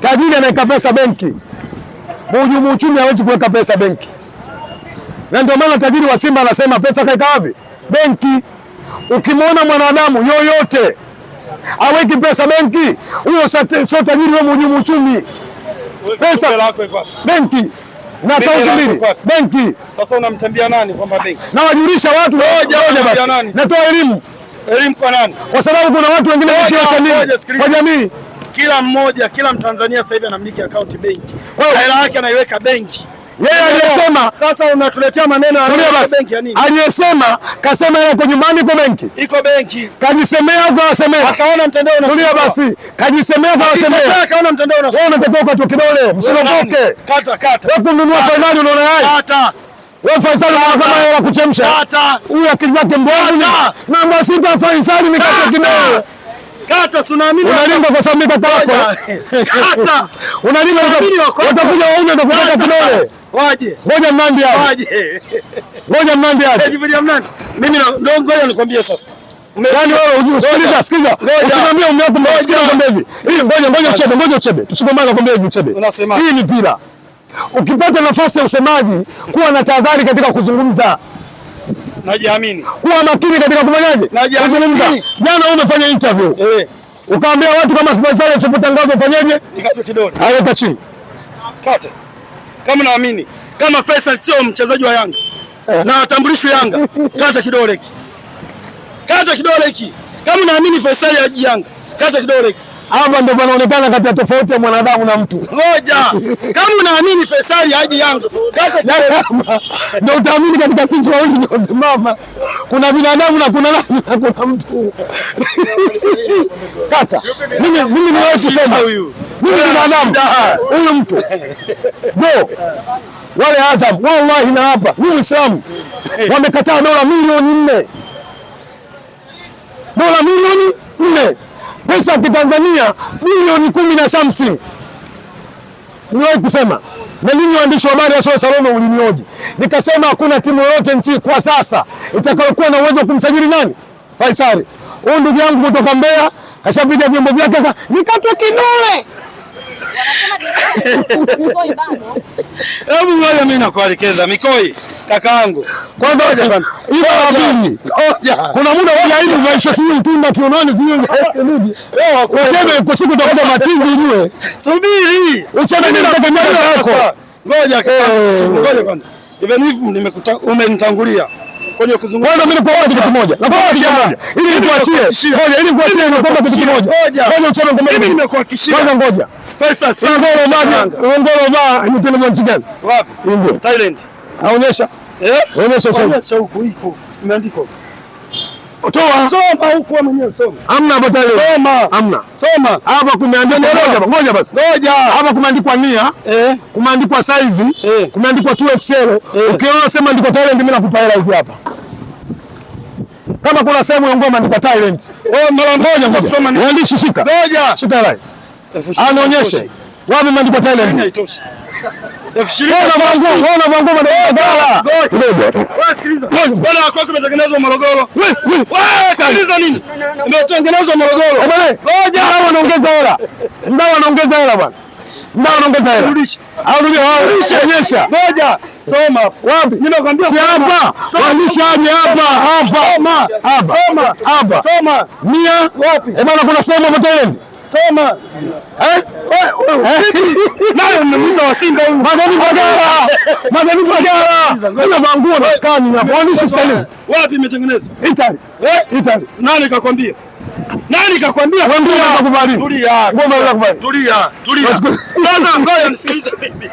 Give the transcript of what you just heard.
Tajiri anaweka pesa benki, mhujumu uchumi hawezi kuweka pesa benki, na ndio maana tajiri wa Simba anasema pesa kaika wapi? Benki. Ukimwona mwanadamu yoyote aweki pesa benki, huyo sio tajiri, wa mhujumu uchumi. Pesa benki na akaunti mbili benki. Sasa unamtambia nani kwamba benki? Na wajulisha watu basi. Natoa elimu kwa nani? Kwa sababu kuna watu wengine kwa jamii. Kila Mtanzania sasa hivi anamiliki account benki. Hela yake anaiweka benki. Yeye aliyesema, sasa unatuletea maneno ya benki ya nini? Aliyesema kasema yeye kwa nyumbani kwa benki. Iko benki. Kajisemea kwa wasemea. Akaona mtandao unasumbua. Tulia basi. Kajisemea kwa wasemea. Akaona mtandao unasumbua. Wewe unatakiwa ukatwe kidole, msiropoke. Kata. Wewe kununua fainali unaona haya? Kata. Wewe Faisal kama hela kuchemsha. Kata. Huyu akili zake mbovu. Namba 6 Faisal nikate kidole. Kata, tunaamini unalinga kwa sababu kata wako. Kata. Unalinga utakuja waone utakupata kidole. Waje. Ngoja Mnandi hapo. Waje. Ngoja Mnandi hapo. Jibilia Mnandi. Mimi ndio ngoja nikwambie sasa. Yaani wewe sikiliza. Usimwambie mume wako msikia kwamba hivi. Ngoja uchebe. Tusigombane kwamba hivi uchebe. Hii ni mpira. Ukipata nafasi ya usemaji, kuwa na tahadhari katika kuzungumza. Najiamini. Kuwa makini katika kufanyaje? Kuzungumza. Jana wewe umefanya interview. Ukaambia watu kama sponsor usipotangaza ufanyaje? Nikate kidole. Aleta chini. Kata. Kama naamini kama Faisal sio mchezaji wa Yanga na atambulisho Yanga, kata kidole hiki. Kata kidole hiki. Kama naamini Faisal haji Yanga, kata kidole hiki. Hapa ndio panaonekana kati ya tofauti ya mwanadamu na mtu. Ngoja. Kama unaamini Faisal haji Yanga, kata kidole. Ndio utaamini katika sisi wawili ndio simama. Kuna binadamu na kuna nani na kuna mtu. Kaka, mimi ni wewe kusema huyu. Mimi ni binadamu. Huyu mtu. Go. Wale Azam, wallahi na hapa, mimi Muislamu. Wamekataa dola milioni 4. Dola milioni 4. Pesa ya Tanzania milioni 10 na something. Niwahi kusema na ninyi waandishi wa habari wa Salome ulinioje. Nikasema hakuna timu yoyote nchi kwa sasa itakayokuwa na uwezo wa kumsajili nani? Faisal. Huyu ndugu yangu kutoka Mbeya kashapiga vyombo vyake nikatwe kidole. Hebu ngoja mimi nakuelekeza Mikoi kakaangu. Kwa ngoja bwana. Hiyo wabili. Kuna muda wa aibu maisha sio tunda kionani sio nini. Wewe kwa siku utakuta matingi ujue. Subiri. Uchana ni nataka mbele yako. Ngoja kwanza. Even hivi umenitangulia. Kwenye kuzungumza. Bwana mimi nakuomba kitu kimoja. Nakuomba kitu kimoja. Ili nikuachie. Ngoja ili nikuachie nakuomba kitu kimoja. Ngoja uchana kama mimi nimekuhakikishia. Kwanza ngoja. Faisal Ngolo ba ni tena mwanchi gani? Wapi? Ingo. Thailand. Aonyesha. Onyesha huko iko. Imeandikwa. Toa. Soma huko mwenyewe soma. Hamna hapo Thailand. Soma. Hamna. Soma. Hapa kumeandikwa ngoja basi. Ngoja. Hapa kumeandikwa nia. Kumeandikwa size. Kumeandikwa 2XL. Ukiona sema ndiko Thailand mimi nakupa hela hizi hapa. Kama kuna sehemu ya ngoma ndiko Thailand. Mara moja kusoma ni andishi shika. Ngoja. Shika line. Anaonyeshe. Wapi imeandikwa Thailand? Haitoshi. Wana vangu madala. Bwana wako umetengenezwa Morogoro. Wewe sikiliza nini? Umetengenezwa Morogoro. Ngoja hao wanaongeza hela. Ndao wanaongeza hela bwana. Ndao wanaongeza hela. Arudisha onyesha. Ngoja. Soma. Wapi? Mimi nakwambia si hapa. Wanisha aje hapa. Hapa. Soma. Mia wapi? Bwana kuna sehemu hapo Thailand. Soma. Nayo mnamuita wa Simba huyu. Madeni Bagara. Kuna manguo na skani na kuonesha style. Wapi imetengenezwa? Italy. Italy. Nani kakwambia? Ngoma nakubali. Tulia. Sasa ngoja nisikilize bibi.